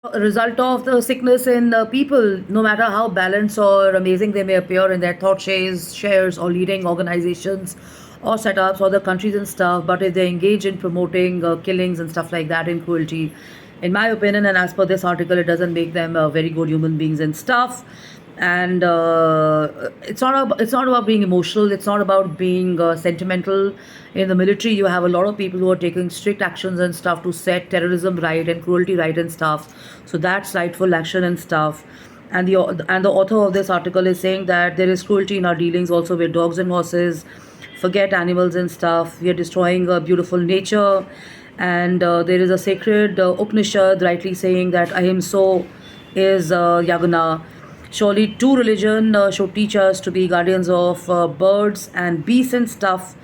a result of the sickness in people, no matter how balanced or amazing they may appear in their thought shares or leading organizations or setups or the countries and stuff. But if they engage in promoting killings and stuff like that in cruelty, in my opinion, and as per this article, it doesn't make them very good human beings and stuff. And it's not about being emotional. It's not about being sentimental. In the military, you have a lot of people who are taking strict actions and stuff to set terrorism right and cruelty right and stuff. So that's rightful action and stuff. And the author of this article is saying that there is cruelty in our dealings also with dogs and horses. Forget animals and stuff. We are destroying beautiful nature. And there is a sacred Upanishad rightly saying that ahimso is yagna. Surely, true religion should teach us to be guardians of birds and beasts and stuff,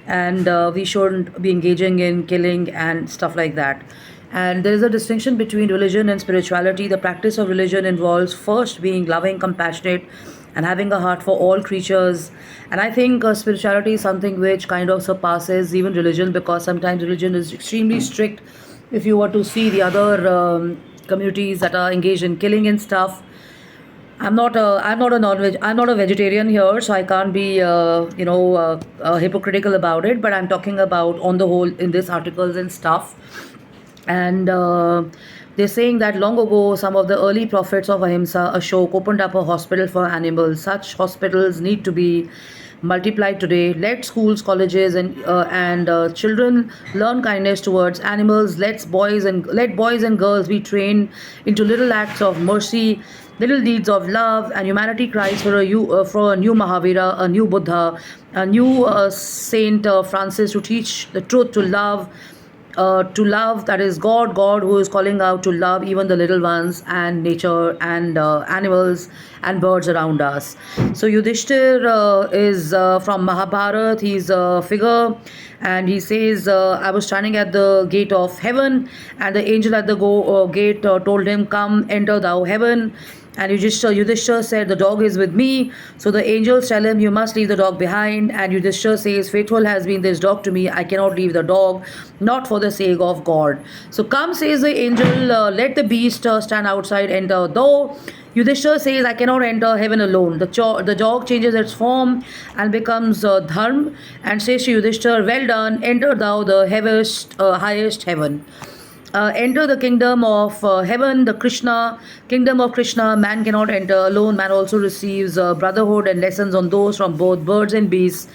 and we shouldn't be engaging in killing and stuff like that. And there is a distinction between religion and spirituality. The practice of religion involves first being loving, compassionate, and having a heart for all creatures. And I think spirituality is something which kind of surpasses even religion, because sometimes religion is extremely strict. If you were to see the other communities that are engaged in killing and stuff, I'm not a non-veg I'm not a vegetarian here, so I can't be hypocritical about it. But I'm talking about on the whole in this articles and stuff. And they're saying that long ago, some of the early prophets of Ahimsa, Ashok, opened up a hospital for animals. Such hospitals need to be multiplied today. Let schools, colleges, and children learn kindness towards animals. Let boys and girls be trained into little acts of mercy, little deeds of love, and humanity cries for a new Mahavira, a new Buddha, a new Saint Francis to teach the truth to love, that is God who is calling out to love even the little ones and nature and animals and birds around us. So Yudhishthir is from Mahabharat. He's a figure, and he says, I was standing at the gate of heaven, and the angel at the gate told him, come, enter thou heaven. And Yudhishthira said, the dog is with me. So the angels tell him, you must leave the dog behind. And Yudhishthira says, faithful has been this dog to me. I cannot leave the dog, not for the sake of God. So come, says the angel, let the beast stand outside, enter. Though Yudhishthira says, I cannot enter heaven alone. The dog changes its form and becomes Dharm, and says to Yudhishthira, well done, enter thou the highest heaven. Enter the kingdom of heaven, the Krishna kingdom of Krishna. Man cannot enter alone. Man also receives brotherhood and lessons on those from both birds and beasts.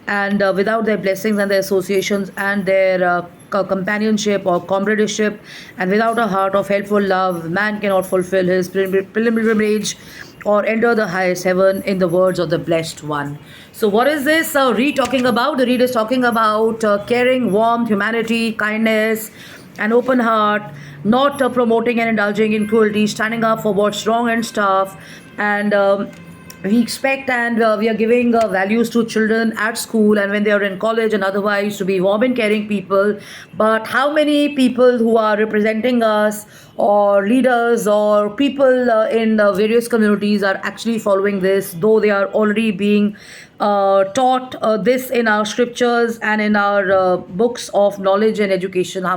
And without their blessings and their associations and their companionship or comradeship, and without a heart of helpful love, man cannot fulfill his pilgrimage or enter the highest heaven, in the words of the blessed one. So what is this read talking about? The read is talking about caring, warmth, humanity, kindness, an open heart, not promoting and indulging in cruelty, standing up for what's wrong and stuff. And we expect, and we are giving values to children at school and when they are in college and otherwise, to be warm and caring people. But how many people who are representing us, or leaders, or people in various communities, are actually following this, though they are already being taught this in our scriptures and in our books of knowledge and education? How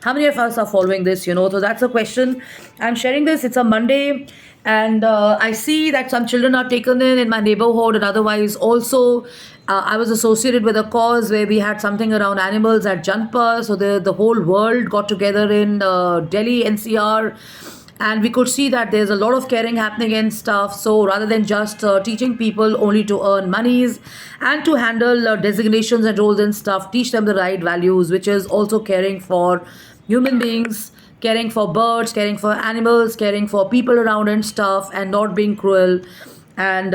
many of us are following this? So that's a question. I'm sharing this. It's a Monday, and I see that some children are taken in my neighborhood, and otherwise also I was associated with a cause where we had something around animals at Janpa. So the whole world got together in Delhi NCR, and we could see that there's a lot of caring happening and stuff. So rather than just teaching people only to earn monies and to handle designations and roles and stuff, teach them the right values, which is also caring for human beings, caring for birds, caring for animals, caring for people around and stuff, and not being cruel. And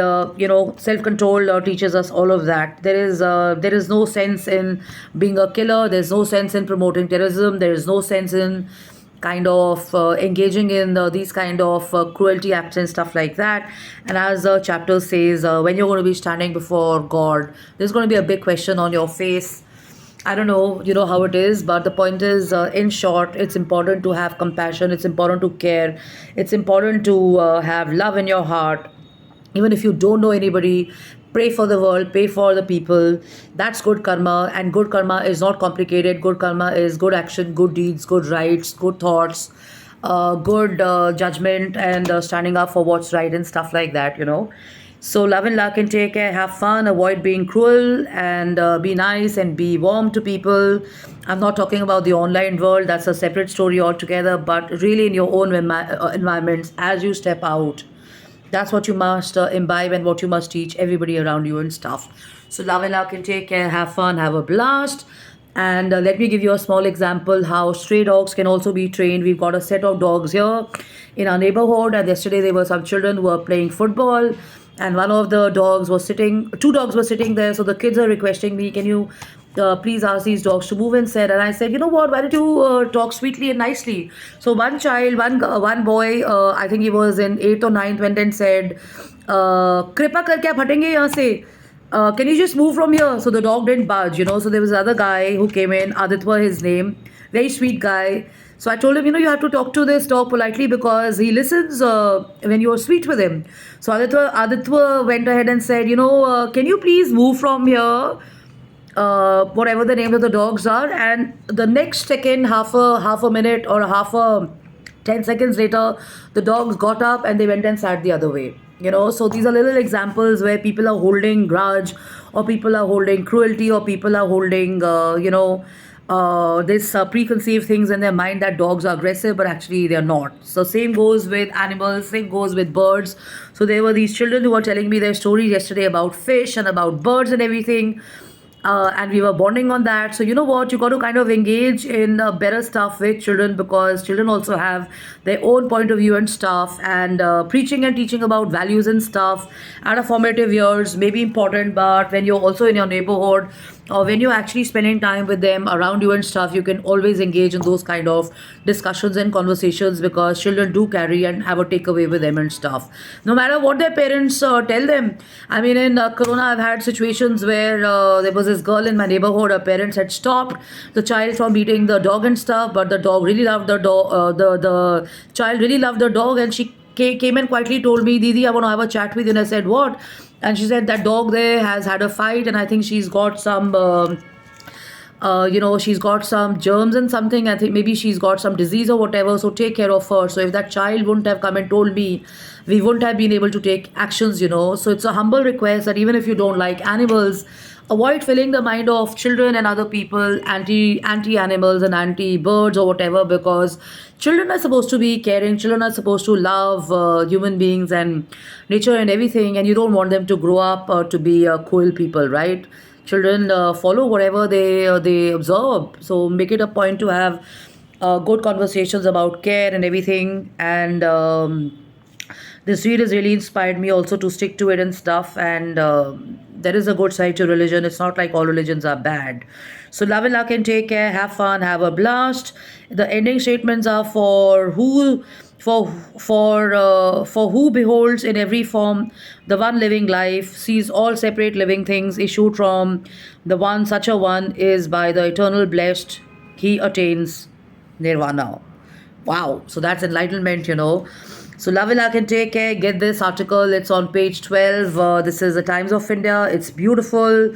self-control teaches us all of that. There is no sense in being a killer. There's no sense in promoting terrorism. There is no sense in kind of engaging in these kind of cruelty acts and stuff like that. And as the chapter says, when you're going to be standing before God, there's going to be a big question on your face. I don't know, how it is, but the point is, in short, it's important to have compassion. It's important to care. It's important to have love in your heart. Even if you don't know anybody, pray for the world, pray for the people. That's good karma, and good karma is not complicated. Good karma is good action, good deeds, good rights, good thoughts, good judgment and standing up for what's right and stuff like that. So love and luck and take care, have fun, avoid being cruel, and be nice and be warm to people. I'm not talking about the online world, that's a separate story altogether, but really in your own environments as you step out. That's what you must imbibe and what you must teach everybody around you and stuff. So love and luck and take care, have fun, have a blast. And let me give you a small example how stray dogs can also be trained. We've got a set of dogs here in our neighborhood, and yesterday there were some children who were playing football, and one of the dogs was sitting, two dogs were sitting there. So the kids are requesting me, can you please ask these dogs to move inside? And I said, you know what, why don't you talk sweetly and nicely? So one child, one boy, I think he was in 8th or 9th, went and said, कृपा करके आप हटेंगे यहाँ से, can you just move from here? So the dog didn't budge. So there was another guy who came in, Aditya his name, very sweet guy. So I told him, you have to talk to this dog politely because he listens when you're sweet with him. So Aditya went ahead and said, can you please move from here? Whatever the names of the dogs are. And the next second, half a minute or half a 10 seconds later, the dogs got up and they went and sat the other way. So these are little examples where people are holding grudge, or people are holding cruelty, or people are holding, this preconceived things in their mind that dogs are aggressive, but actually they're not. So same goes with animals, same goes with birds. So there were these children who were telling me their stories yesterday about fish and about birds and everything. And we were bonding on that. So you know what, you got to kind of engage in better stuff with children, because children also have their own point of view and stuff, and preaching and teaching about values and stuff at a formative years may be important, but when you're also in your neighborhood, or when you're actually spending time with them around you and stuff, you can always engage in those kind of discussions and conversations, because children do carry and have a takeaway with them and stuff, no matter what their parents tell them. I mean, in Corona, I've had situations where there was this girl in my neighborhood, her parents had stopped the child from beating the dog and stuff, but the dog really loved the dog, the child really loved the dog, and she came and quietly told me, Didi, I want to have a chat with you. And I said, what? And she said that dog there has had a fight, and I think she's got some she's got some germs and something. I think maybe she's got some disease or whatever, so take care of her. So if that child wouldn't have come and told me, we wouldn't have been able to take actions. So it's a humble request that even if you don't like animals, avoid filling the mind of children and other people anti animals and anti birds or whatever, because children are supposed to be caring, children are supposed to love human beings and nature and everything, and you don't want them to grow up to be cruel people, right? Children follow whatever they observe, so make it a point to have good conversations about care and everything. And this read has really inspired me also to stick to it and stuff. And there is a good side to religion. It's not like all religions are bad. So love and luck and take care, have fun, have a blast. The ending statements are for who, for who beholds in every form the one living life, sees all separate living things issued from the one, such a one is by the eternal blessed, he attains nirvana. Wow, so that's enlightenment. So love and luck and take care. Get this article, it's on page 12. This is the Times of India. It's beautiful,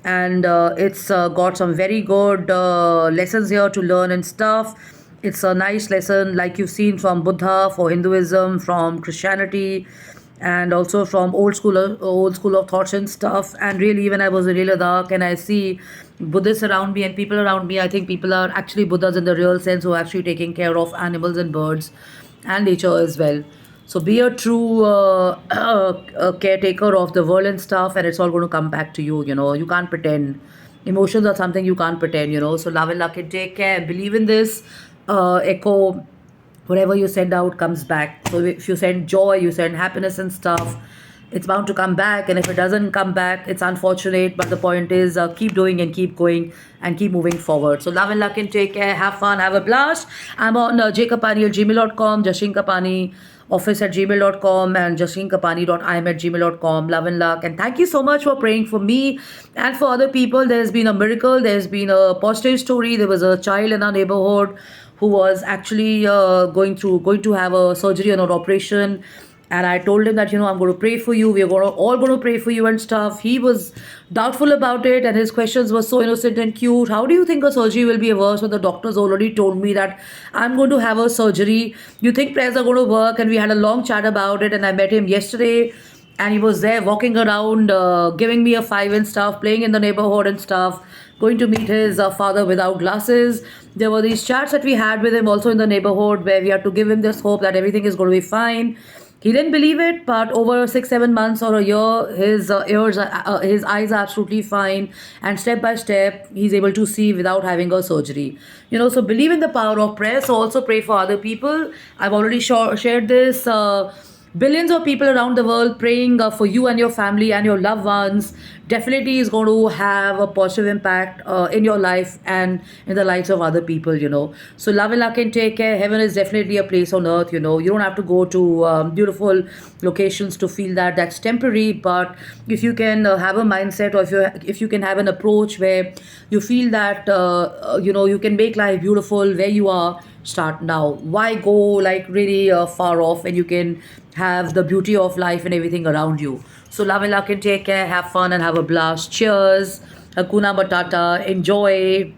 and it's got some very good lessons here to learn and stuff. It's a nice lesson like you've seen from Buddha, for Hinduism, from Christianity, and also from old school of thoughts and stuff. And really, when I was in Ladakh and I see Buddhists around me and people around me, I think people are actually Buddhas in the real sense, who are actually taking care of animals and birds and nature as well. So be a true caretaker of the world and stuff, and it's all going to come back to you. You can't pretend. Emotions are something you can't pretend. So love and luck and take care. Believe in this. Echo, whatever you send out comes back. So if you send joy, you send happiness and stuff, it's bound to come back. And if it doesn't come back, it's unfortunate. But the point is, keep doing and keep going and keep moving forward. So love and luck and take care. Have fun. Have a blast. I'm on jkapani@gmail.com, Jashin Kapani office@gmail.com, and jashinkapani.im@gmail.com. Love and luck. And thank you so much for praying for me and for other people. There's been a miracle. There's been a positive story. There was a child in our neighborhood who was actually going to have a surgery or an operation, and I told him that, I'm going to pray for you. We're all going to pray for you and stuff. He was doubtful about it, and his questions were so innocent and cute. How do you think a surgery will be worse when the doctors already told me that I'm going to have a surgery? You think prayers are going to work? And we had a long chat about it, and I met him yesterday, and he was there walking around, giving me a five and stuff, playing in the neighborhood and stuff, going to meet his father without glasses. There were these chats that we had with him also in the neighborhood, where we had to give him this hope that everything is going to be fine. He didn't believe it, but over 6 7 months or a year, his eyes are absolutely fine, and step by step, he's able to see without having a surgery. So believe in the power of prayer. So also pray for other people. I've already shared this. Billions of people around the world praying for you and your family and your loved ones definitely is going to have a positive impact in your life and in the lives of other people. So love and luck and take care. Heaven is definitely a place on earth. You don't have to go to beautiful locations to feel that. That's temporary. But if you can have a mindset, or if you can have an approach where you feel that you can make life beautiful where you are, start now. Why go like really far off when you can have the beauty of life and everything around you? So love and luck and take care. Have fun and have a blast. Cheers. Hakuna Matata. Enjoy.